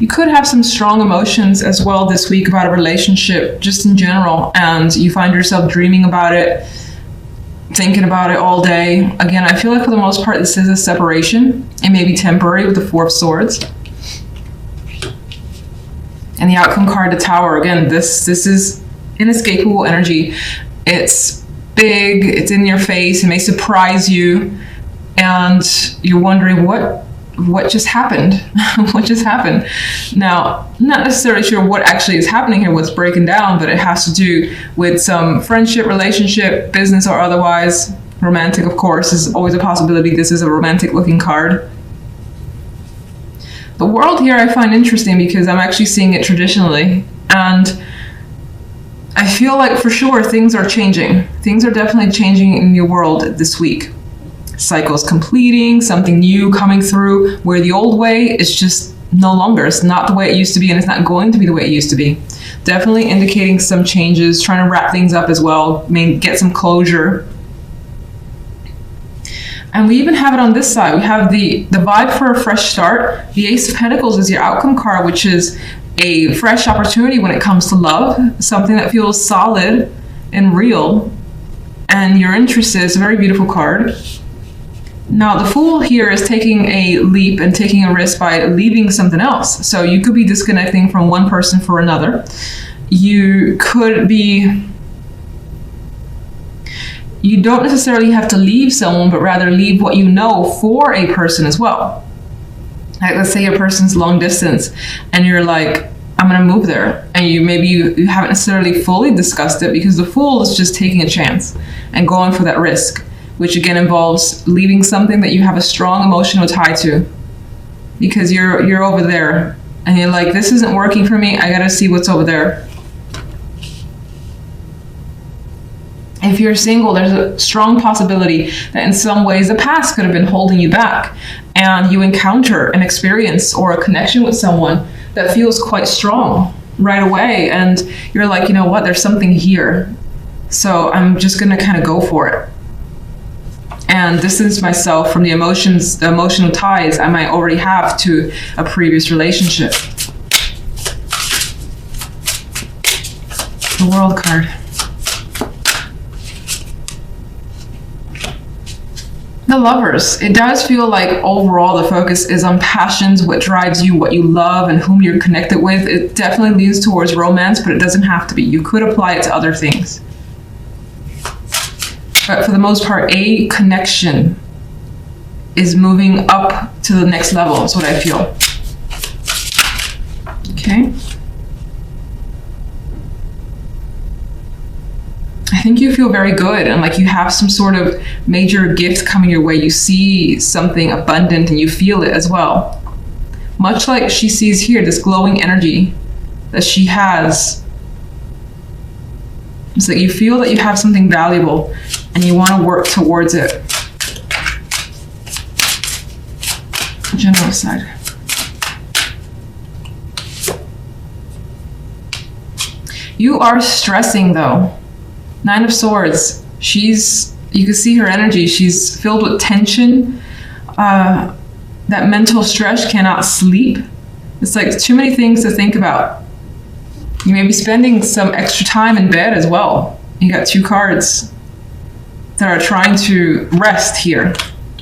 you could have some strong emotions as well this week about a relationship, just in general, and you find yourself dreaming about it, thinking about it all day. Again, I feel like for the most part, this is a separation. It may be temporary with the Four of Swords. And the outcome card, the Tower. Again, this is inescapable energy. It's big, it's in your face, it may surprise you, and you're wondering what just happened. What just happened? Now, not necessarily sure what actually is happening here, what's breaking down, but it has to do with some friendship, relationship, business, or otherwise. Romantic, of course, is always a possibility. This is a romantic looking card. The World here I find interesting because I'm actually seeing it traditionally, and I feel like for sure things are changing. Things are definitely changing in your world this week. Cycles completing, something new coming through, where the old way is just no longer. It's not the way it used to be, and it's not going to be the way it used to be. Definitely indicating some changes, trying to wrap things up as well, maybe get some closure. And we even have it on this side. We have the vibe for a fresh start. The Ace of Pentacles is your outcome card, which is a fresh opportunity when it comes to love, something that feels solid and real, and you're interested. It's a very beautiful card. Now, the Fool here is taking a leap and taking a risk by leaving something else. So you could be disconnecting from one person for another. You could be... You don't necessarily have to leave someone, but rather leave what you know for a person as well. Like, let's say a person's long distance and you're like, I'm going to move there. And you haven't necessarily fully discussed it, because the Fool is just taking a chance and going for that risk, which again involves leaving something that you have a strong emotional tie to, because you're over there and you're like, this isn't working for me. I got to see what's over there. If you're single, there's a strong possibility that in some ways the past could have been holding you back, and you encounter an experience or a connection with someone that feels quite strong right away, and you're like, you know what, there's something here, so I'm just gonna kind of go for it and distance myself from the emotions, the emotional ties I might already have to a previous relationship. The World card. The Lovers. It does feel like overall the focus is on passions, what drives you, what you love, and whom you're connected with. It definitely leans towards romance, but it doesn't have to be. You could apply it to other things. But for the most part, a connection is moving up to the next level, is what I feel. Okay. I think you feel very good, and like you have some sort of major gift coming your way. You see something abundant and you feel it as well. Much like she sees here, this glowing energy that she has. It's like you feel that you have something valuable and you want to work towards it. General side. You are stressing though. Nine of Swords. You can see her energy. She's filled with tension. That mental stress, cannot sleep. It's like too many things to think about. You may be spending some extra time in bed as well. You got two cards that are trying to rest here.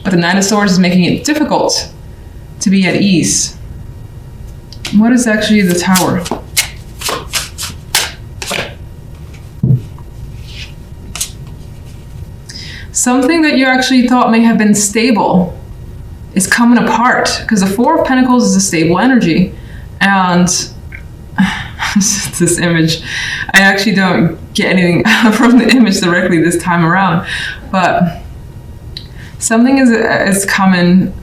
But the Nine of Swords is making it difficult to be at ease. What is actually the Tower? Something that you actually thought may have been stable is coming apart, because the Four of Pentacles is a stable energy. And this image, I actually don't get anything from the image directly this time around, but something is coming.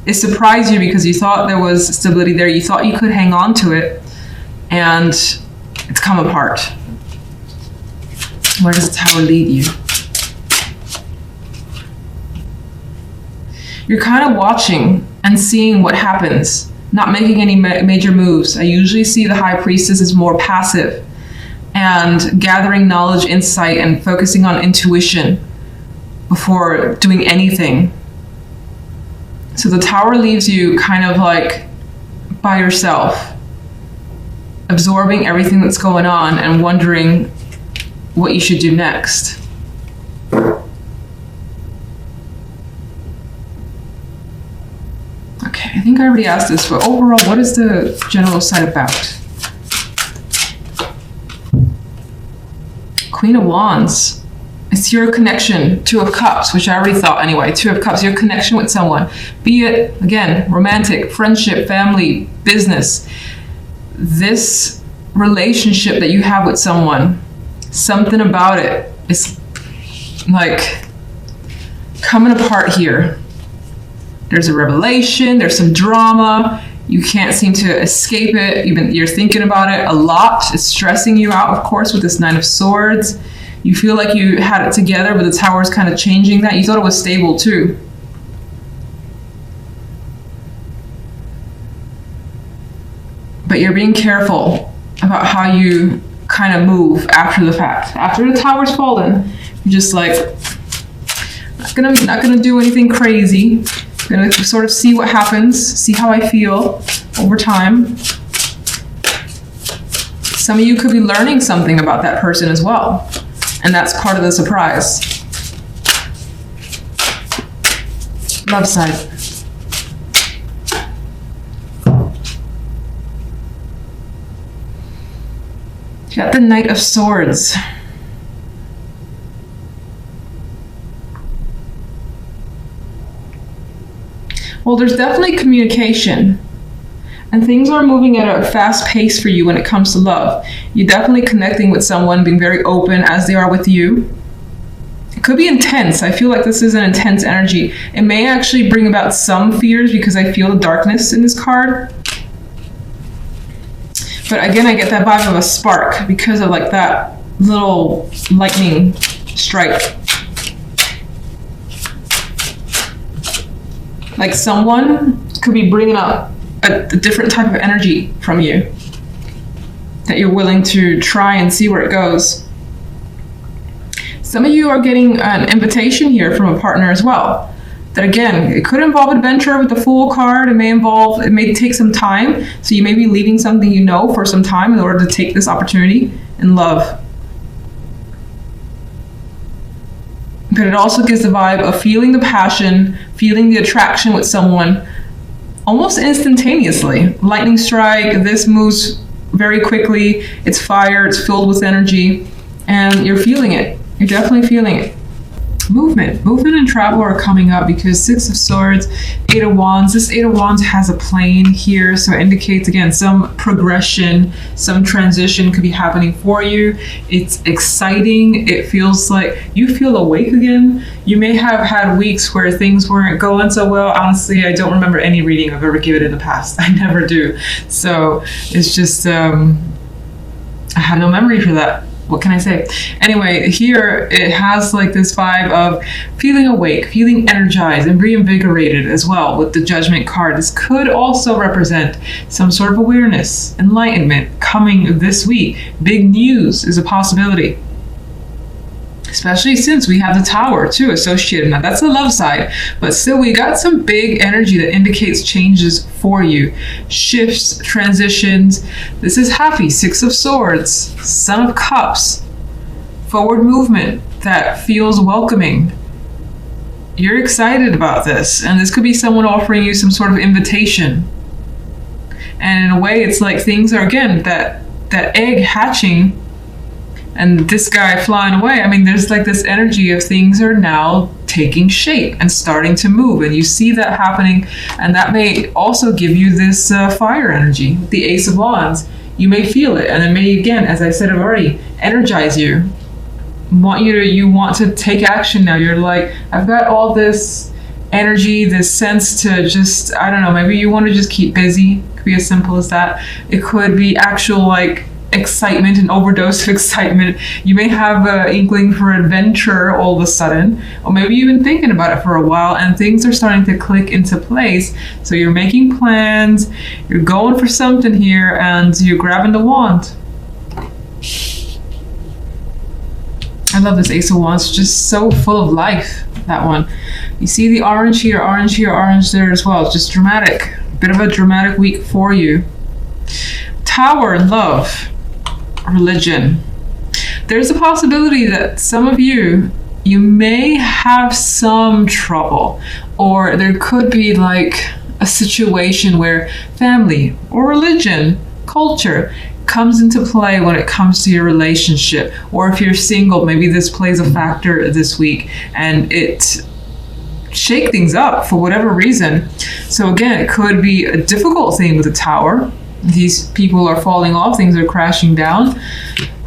It surprised you because you thought there was stability there. You thought you could hang on to it, and it's come apart. Where does the Tower lead you? You're kind of watching and seeing what happens, not making any major moves. I usually see the High Priestess as more passive and gathering knowledge, insight, and focusing on intuition before doing anything. So the Tower leaves you kind of like by yourself, absorbing everything that's going on and wondering what you should do next. Okay, I think I already asked this, but overall, what is the general side about? Queen of Wands. It's your connection. Two of Cups, which I already thought anyway. Two of Cups, your connection with someone. Be it, again, romantic, friendship, family, business. This relationship that you have with someone, something about it is like coming apart here. There's a revelation, there's some drama. You can't seem to escape it. You're thinking about it a lot. It's stressing you out, of course, with this Nine of Swords. You feel like you had it together, but the Tower is kind of changing that. You thought it was stable too. But you're being careful about how you kind of move after the fact. After the Tower's fallen, you're just like, not gonna do anything crazy. I'm gonna sort of see what happens, see how I feel over time. Some of you could be learning something about that person as well. And that's part of the surprise. Love side. You got the Knight of Swords. Well, there's definitely communication. And things are moving at a fast pace for you when it comes to love. You're definitely connecting with someone, being very open as they are with you. It could be intense. I feel like this is an intense energy. It may actually bring about some fears because I feel the darkness in this card. But again, I get that vibe of a spark because of like that little lightning strike. Like someone could be bringing up a different type of energy from you that you're willing to try and see where it goes. Some of you are getting an invitation here from a partner as well. That again, it could involve adventure with the Fool card. It may take some time. So you may be leaving something you know for some time in order to take this opportunity in love. But it also gives the vibe of feeling the passion, feeling the attraction with someone almost instantaneously. Lightning strike, this moves very quickly. It's fire, it's filled with energy, and you're feeling it. You're definitely feeling it. Movement and travel are coming up because Six of Swords, Eight of Wands. This Eight of Wands has a plane here, so it indicates again some progression, some transition could be happening for you. It's exciting. It feels like you feel awake again. You may have had weeks where things weren't going so well. Honestly, I don't remember any reading I've ever given in the past. I never do. So it's just I have no memory for that. What can I say? Anyway, here it has like this vibe of feeling awake, feeling energized and reinvigorated as well with the Judgment card. This could also represent some sort of awareness, enlightenment coming this week. Big news is a possibility. Especially since we have the Tower too associated. Now that's the love side, but still we got some big energy that indicates changes for you. Shifts, transitions. This is happy. Six of Swords, Son of Cups. Forward movement that feels welcoming. You're excited about this, and this could be someone offering you some sort of invitation. And in a way, it's like things are, again, that egg hatching and this guy flying away. I mean, there's like this energy of things are now taking shape and starting to move, and you see that happening, and that may also give you this fire energy, the Ace of Wands. You may feel it, and it may, again, as I said already, energize you. You want to take action now. You're like, I've got all this energy, this sense to just, I don't know, maybe you want to just keep busy. It could be as simple as that. It could be actual like excitement, an overdose of excitement. You may have an inkling for adventure all of a sudden, or maybe you've been thinking about it for a while and things are starting to click into place. So you're making plans, you're going for something here, and you're grabbing the wand. I love this Ace of Wands, just so full of life, that one. You see the orange here, orange here, orange there as well. It's just dramatic, Bit of a dramatic week for you. Tower, love, religion. There's a possibility that some of you may have some trouble, or there could be like a situation where family or religion, culture comes into play when it comes to your relationship. Or if you're single, maybe this plays a factor this week and it shake things up for whatever reason. So again, it could be a difficult thing with the Tower. These people are falling off, things are crashing down,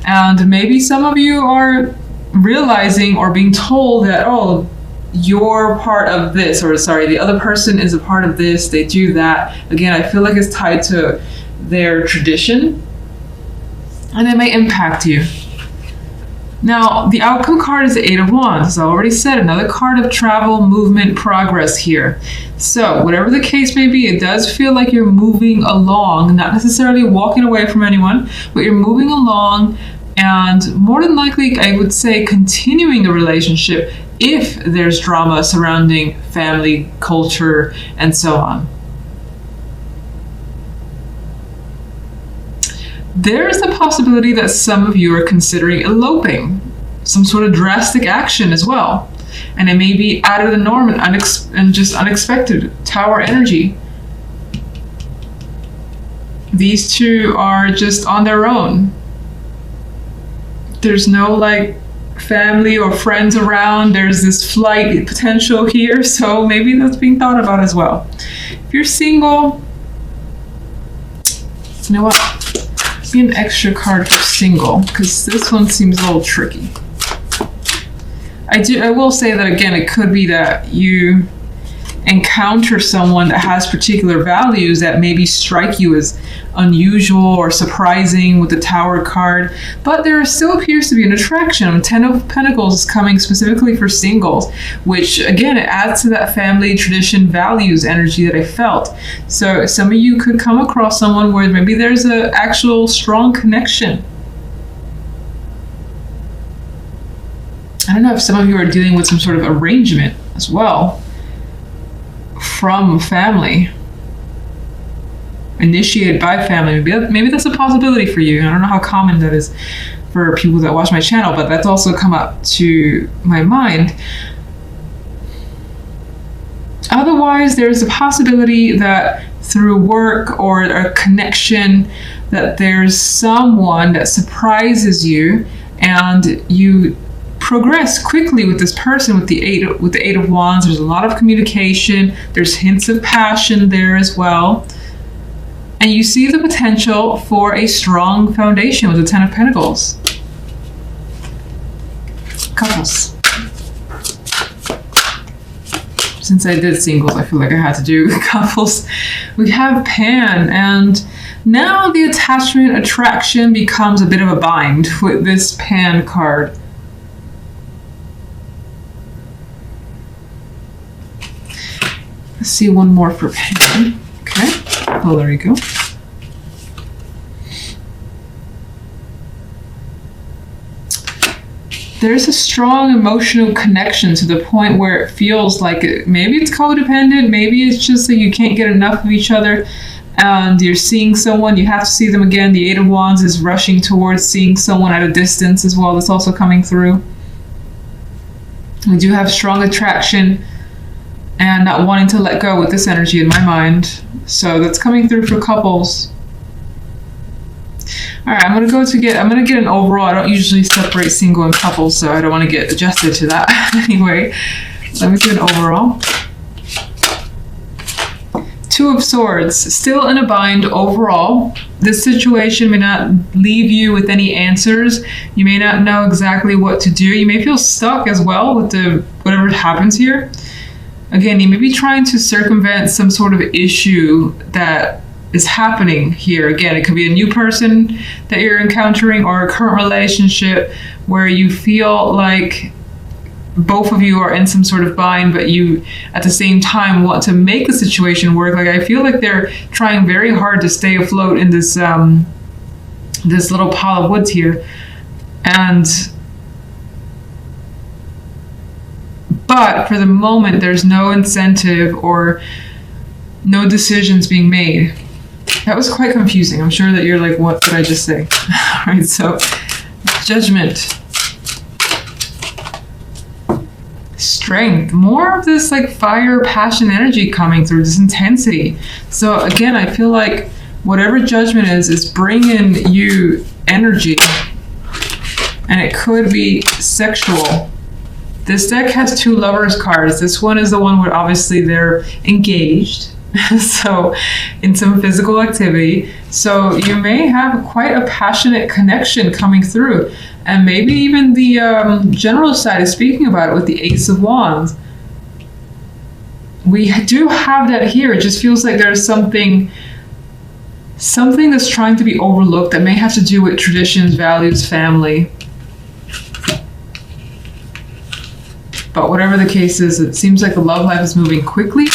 and maybe some of you are realizing or being told that, oh, you're part of this, or sorry, the other person is a part of this, they do that. Again, I feel like it's tied to their tradition, and it may impact you. Now, the outcome card is the Eight of Wands. As I already said, another card of travel, movement, progress here. So, whatever the case may be, it does feel like you're moving along, not necessarily walking away from anyone, but you're moving along, and more than likely, I would say, continuing the relationship if there's drama surrounding family, culture, and so on. There's the possibility that some of you are considering eloping, some sort of drastic action as well. And it may be out of the norm and just unexpected. Tower energy. These two are just on their own. There's no like family or friends around. There's this flight potential here, so maybe that's being thought about as well. If you're single, you know what? Be an extra card for single, because this one seems a little tricky. I will say that again, it could be that you encounter someone that has particular values that maybe strike you as unusual or surprising with the Tower card, but there still appears to be an attraction. Ten of Pentacles is coming specifically for singles, which again, it adds to that family tradition values energy that I felt. So some of you could come across someone where maybe there's an actual strong connection. I don't know if some of you are dealing with some sort of arrangement as well from family, initiated by family. Maybe that's a possibility for you. I don't know how common that is for people that watch my channel, but that's also come up to my mind. Otherwise, there's a possibility that through work or a connection that there's someone that surprises you and you progress quickly with this person with the Eight of Wands. There's a lot of communication. There's hints of passion there as well. And you see the potential for a strong foundation with the Ten of Pentacles. Couples. Since I did singles, I feel like I had to do couples. We have Pan, and now the attachment attraction becomes a bit of a bind with this Pan card. Let's see one more for Pan. Okay. Oh, there you go. There's a strong emotional connection to the point where it feels like maybe it's codependent, maybe it's just that you can't get enough of each other and you're seeing someone, you have to see them again. The Eight of Wands is rushing towards seeing someone at a distance as well. That's also coming through. We do have strong attraction and not wanting to let go with this energy in my mind. So that's coming through for couples. All right, I'm gonna get an overall. I don't usually separate single and couples, so I don't want to get adjusted to that anyway. Let me get an overall. Two of Swords, still in a bind overall. This situation may not leave you with any answers. You may not know exactly what to do. You may feel stuck as well with whatever happens here. Again, you may be trying to circumvent some sort of issue that is happening here. Again, it could be a new person that you're encountering or a current relationship where you feel like both of you are in some sort of bind, but you at the same time want to make the situation work. Like I feel like they're trying very hard to stay afloat in this this little pile of woods here. But for the moment, there's no incentive or no decisions being made. That was quite confusing. I'm sure that you're like, what did I just say? All right, so Judgment. Strength. More of this like fire, passion, energy coming through, this intensity. So again, I feel like whatever Judgment is bringing you energy. And it could be sexual. This deck has 2 Lovers cards. This one is the one where obviously they're engaged. So in some physical activity. So you may have quite a passionate connection coming through. And maybe even the general side is speaking about it with the Ace of Wands. We do have that here. It just feels like there's something that's trying to be overlooked that may have to do with traditions, values, family. But whatever the case is, it seems like the love life is moving quickly.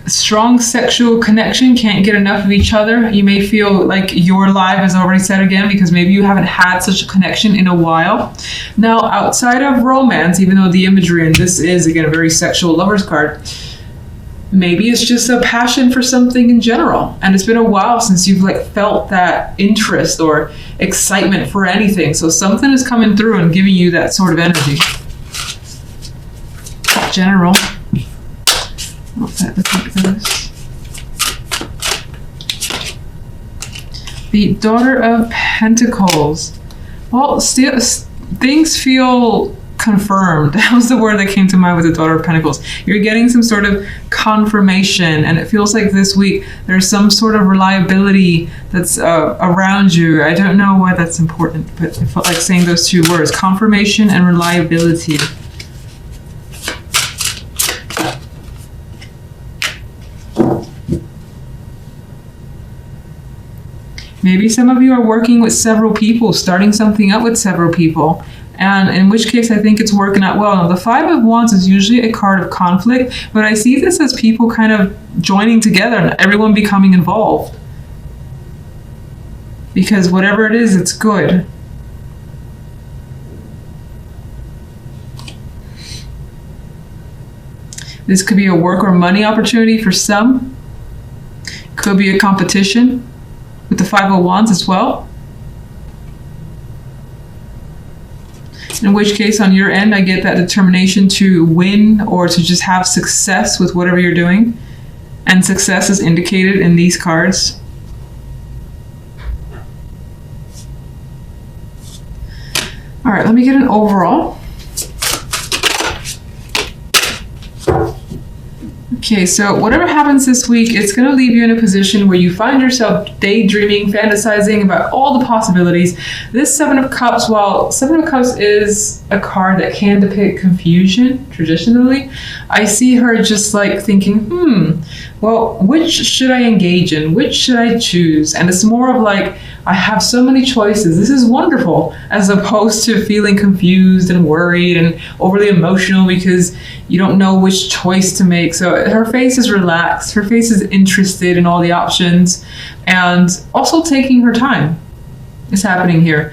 Strong sexual connection, can't get enough of each other. You may feel like your life is already set again because maybe you haven't had such a connection in a while. Now, outside of romance, even though the imagery, and this is again a very sexual Lovers card, maybe it's just a passion for something in general. And it's been a while since you've like felt that interest or excitement for anything. So something is coming through and giving you that sort of energy. General. Look like this. The Daughter of Pentacles. Well, still, things feel confirmed. That was the word that came to mind with the Daughter of Pentacles. You're getting some sort of confirmation, and it feels like this week there's some sort of reliability that's around you. I don't know why that's important, but I felt like saying those 2 words, confirmation and reliability. Maybe some of you are working with several people, starting something up with several people, and in which case I think it's working out well. Now, the 5 of Wands is usually a card of conflict, but I see this as people kind of joining together and everyone becoming involved. Because whatever it is, it's good. This could be a work or money opportunity for some. Could be a competition. With the 5 of Wands as well. In which case, on your end, I get that determination to win or to just have success with whatever you're doing. And success is indicated in these cards. All right, let me get an overall. Okay, so whatever happens this week, it's going to leave you in a position where you find yourself daydreaming, fantasizing about all the possibilities. This 7 of Cups, while 7 of Cups is a card that can depict confusion traditionally, I see her just like thinking, well, which should I engage in? Which should I choose? And it's more of like, I have so many choices. This is wonderful, as opposed to feeling confused and worried and overly emotional because you don't know which choice to make. So her face is relaxed. Her face is interested in all the options and also taking her time is happening here.